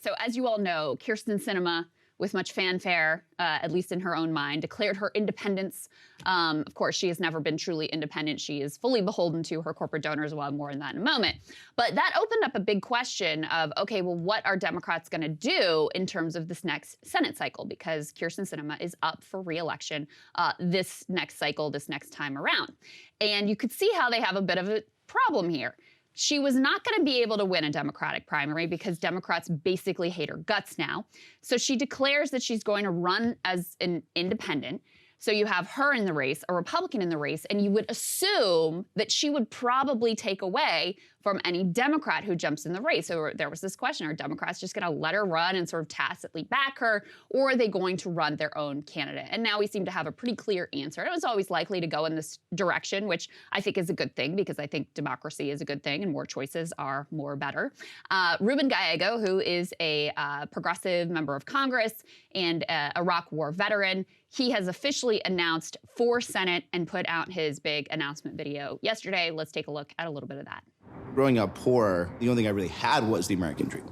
So as you all know, Kyrsten Sinema, with much fanfare, at least in her own mind, declared her independence. Of course, she has never been truly independent. She is fully beholden to her corporate donors. We'll have more on that in a moment. But that opened up a big question of, okay, well, what are Democrats going to do in terms of this next Senate cycle? Because Kyrsten Sinema is up for re-election this next cycle, this next time around. And you could see how they have a bit of a problem here. She was not going to be able to win a Democratic primary because Democrats basically hate her guts now. So she declares that she's going to run as an independent. So you have her in the race, a Republican in the race, and you would assume that she would probably take away from any Democrat who jumps in the race. So there was this question, are Democrats just going to let her run and sort of tacitly back her, or are they going to run their own candidate? And now we seem to have a pretty clear answer. It was always likely to go in this direction, which I think is a good thing, because I think democracy is a good thing and more choices are more better. Ruben Gallego, who is a progressive member of Congress and a Iraq War veteran, he has officially announced for Senate and put out his big announcement video yesterday. Let's take a look at a little bit of that. Growing up poor, the only thing I really had was the American dream,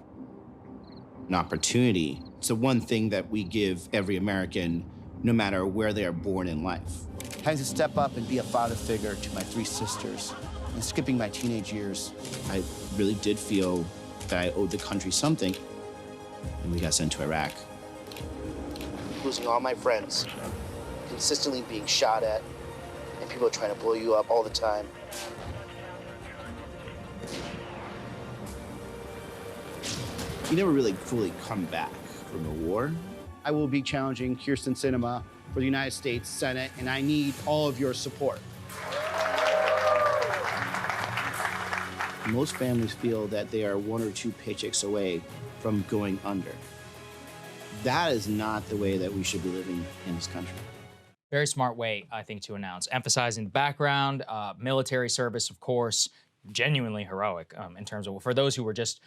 an opportunity. It's the one thing that we give every American, no matter where they are born in life. Having to step up and be a father figure to my 3 sisters and skipping my teenage years. I really did feel that I owed the country something, and we got sent to Iraq. Losing all my friends, consistently being shot at, and people are trying to blow you up all the time. You never really fully come back from the war. I will be challenging Kyrsten Sinema for the United States Senate, and I need all of your support. Most families feel that they are 1 or 2 paychecks away from going under. That is not the way that we should be living in this country. Very smart way, I think, to announce, emphasizing the background, military service, of course, genuinely heroic in terms of, for those who were just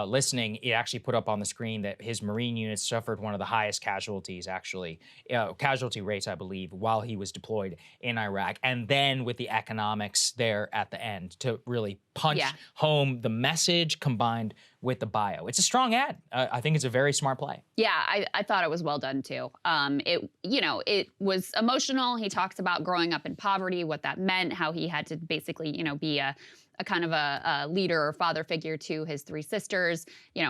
listening, it actually put up on the screen that his Marine units suffered one of the highest casualties, actually, casualty rates, I believe, while he was deployed in Iraq. And then with the economics there at the end to really punch home the message combined with the bio. It's a strong ad. I think it's a very smart play. Yeah, I thought it was well done too. It was emotional. He talks about growing up in poverty, what that meant, how he had to basically, be a kind of a leader or father figure to his 3 sisters,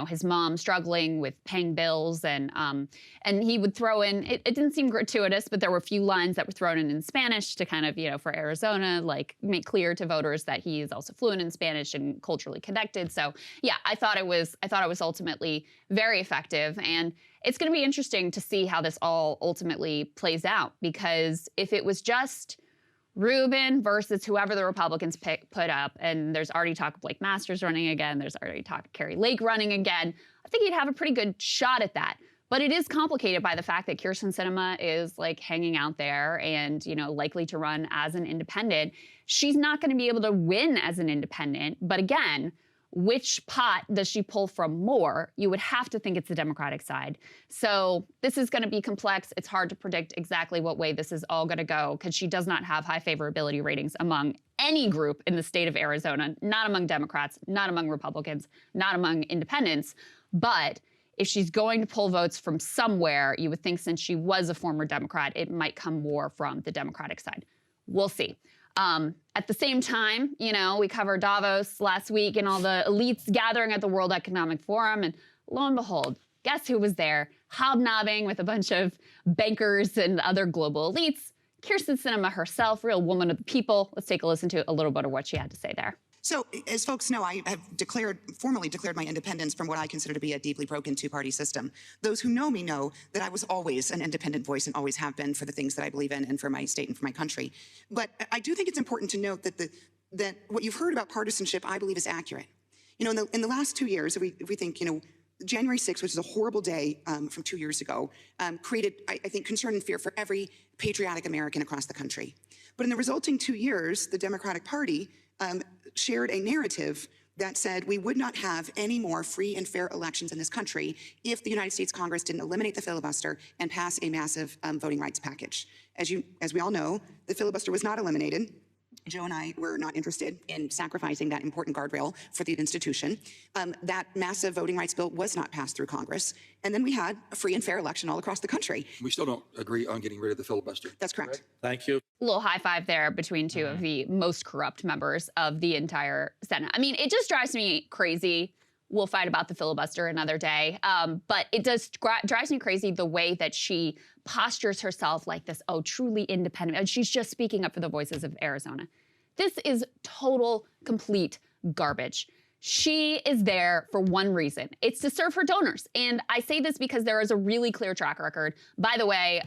his mom struggling with paying bills, and he would throw in, it didn't seem gratuitous, but there were a few lines that were thrown in Spanish to kind of, for Arizona, like make clear to voters that he is also fluent in Spanish and culturally connected. So yeah, I thought it was ultimately very effective, and it's going to be interesting to see how this all ultimately plays out, because if it was just Ruben versus whoever the Republicans put up, and there's already talk of Blake Masters running again, there's already talk of Carrie Lake running again, I think he'd have a pretty good shot at that. But it is complicated by the fact that Kyrsten Sinema is like hanging out there and, likely to run as an independent. She's not going to be able to win as an independent, but again, which pot does she pull from more? You would have to think it's the Democratic side. So this is going to be complex. It's hard to predict exactly what way this is all going to go, because she does not have high favorability ratings among any group in the state of Arizona, not among Democrats, not among Republicans, not among independents. But if she's going to pull votes from somewhere, you would think, since she was a former Democrat, it might come more from the Democratic side. We'll see. At the same time, we covered Davos last week and all the elites gathering at the World Economic Forum, and lo and behold, guess who was there, hobnobbing with a bunch of bankers and other global elites? Kyrsten Sinema herself, real woman of the people. Let's take a listen to a little bit of what she had to say there. So, as folks know, I have formally declared my independence from what I consider to be a deeply broken 2-party system. Those who know me know that I was always an independent voice and always have been for the things that I believe in and for my state and for my country. But I do think it's important to note that what you've heard about partisanship, I believe, is accurate. In the last 2 years, if we think, January 6th, which is a horrible day from 2 years ago, created, I think, concern and fear for every patriotic American across the country. But in the resulting 2 years, the Democratic Party shared a narrative that said we would not have any more free and fair elections in this country if the United States Congress didn't eliminate the filibuster and pass a massive voting rights package. As we all know, the filibuster was not eliminated. Joe and I were not interested in sacrificing that important guardrail for the institution. That massive voting rights bill was not passed through Congress. And then we had a free and fair election all across the country. We still don't agree on getting rid of the filibuster. That's correct. Thank you. A little high five there between two of the most corrupt members of the entire Senate. I mean, it just drives me crazy. We'll fight about the filibuster another day. But it just drives me crazy the way that she postures herself like this, oh, truly independent. And she's just speaking up for the voices of Arizona. This is total, complete garbage. She is there for one reason. It's to serve her donors. And I say this because there is a really clear track record. By the way,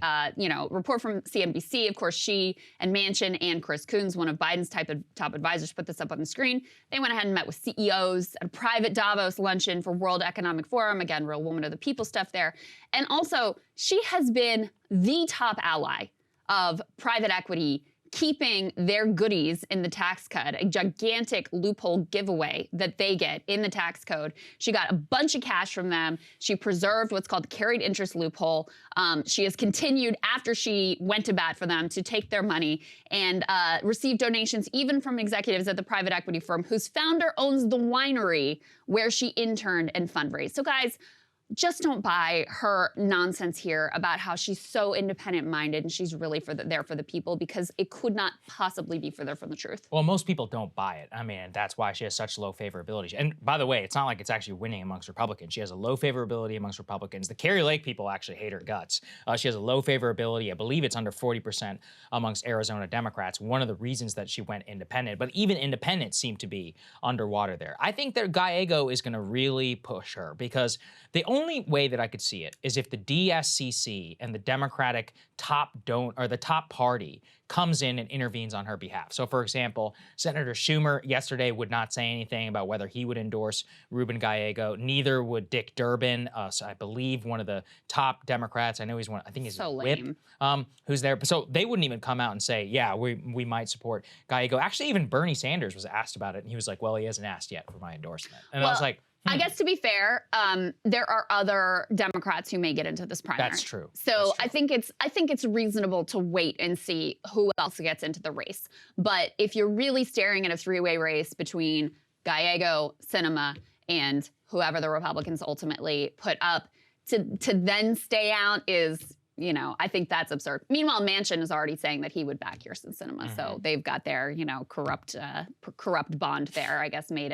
report from CNBC, of course, she and Manchin and Chris Coons, one of Biden's top advisors, put this up on the screen. They went ahead and met with CEOs at a private Davos luncheon for World Economic Forum. Again, real woman of the people stuff there. And also, she has been the top ally of private equity keeping their goodies in the tax code, a gigantic loophole giveaway that they get in the tax code. She got a bunch of cash from them. She preserved what's called the carried interest loophole. She has continued after she went to bat for them to take their money and receive donations even from executives at the private equity firm whose founder owns the winery where she interned and fundraised. So guys, just don't buy her nonsense here about how she's so independent-minded and she's really there for the people, because it could not possibly be further from the truth. Well, most people don't buy it. I mean, that's why she has such low favorability. And by the way, it's not like it's actually winning amongst Republicans. She has a low favorability amongst Republicans. The Kari Lake people actually hate her guts. She has a low favorability. I believe it's under 40% amongst Arizona Democrats. One of the reasons that she went independent, but even independents seem to be underwater there. I think that Gallego is going to really push her, because the only way that I could see it is if the DSCC and the Democratic top party comes in and intervenes on her behalf. So, for example, Senator Schumer yesterday would not say anything about whether he would endorse Ruben Gallego. Neither would Dick Durbin, so I believe one of the top Democrats. I know he's one. I think he's so whip, who's there. So they wouldn't even come out and say, yeah, we might support Gallego. Actually, even Bernie Sanders was asked about it, and he was like, well, he hasn't asked yet for my endorsement. And I was like, I guess to be fair, there are other Democrats who may get into this primary. That's true. So I think it's reasonable to wait and see who else gets into the race. But if you're really staring at a three-way race between Gallego, Sinema, and whoever the Republicans ultimately put up, to then stay out is, I think that's absurd. Meanwhile, Manchin is already saying that he would back Kyrsten Sinema, so they've got their, corrupt bond there, I guess, made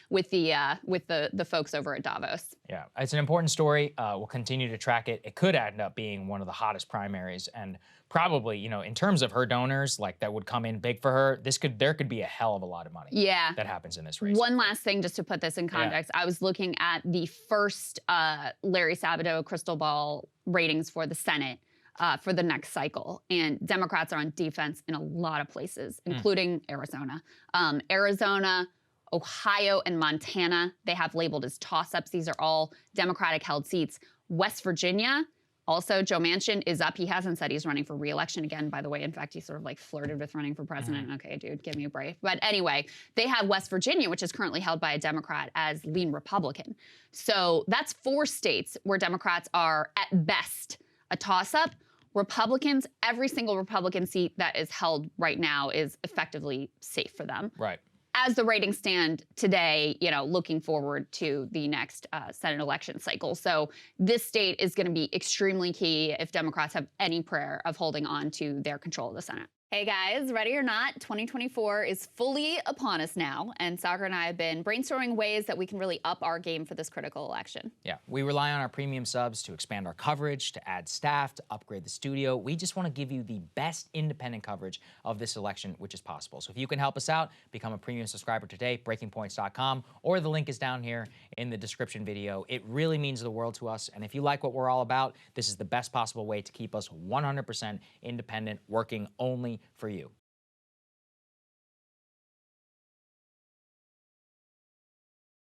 with the folks over at Davos. Yeah, it's an important story. We'll continue to track it. It could end up being one of the hottest primaries, and probably, in terms of her donors, like that would come in big for her. There could be a hell of a lot of money. That happens in this race. One last thing, just to put this in context, I was looking at the first Larry Sabato crystal ball ratings for the Senate for the next cycle, and Democrats are on defense in a lot of places, including Arizona. Arizona, Ohio, and Montana, they have labeled as toss-ups. These are all Democratic-held seats. West Virginia, also, Joe Manchin is up. He hasn't said he's running for re-election again, by the way. In fact, he sort of flirted with running for president. Okay, dude, give me a break. But anyway, they have West Virginia, which is currently held by a Democrat, as lean Republican. So that's 4 states where Democrats are, at best, a toss-up. Republicans, every single Republican seat that is held right now is effectively safe for them. Right. As the ratings stand today, looking forward to the next Senate election cycle. So this state is going to be extremely key if Democrats have any prayer of holding on to their control of the Senate. Hey guys, ready or not, 2024 is fully upon us now, and Saagar and I have been brainstorming ways that we can really up our game for this critical election. Yeah, we rely on our premium subs to expand our coverage, to add staff, to upgrade the studio. We just want to give you the best independent coverage of this election, which is possible. So if you can help us out, become a premium subscriber today, breakingpoints.com, or the link is down here in the description video. It really means the world to us, and if you like what we're all about, this is the best possible way to keep us 100% independent, working only for you.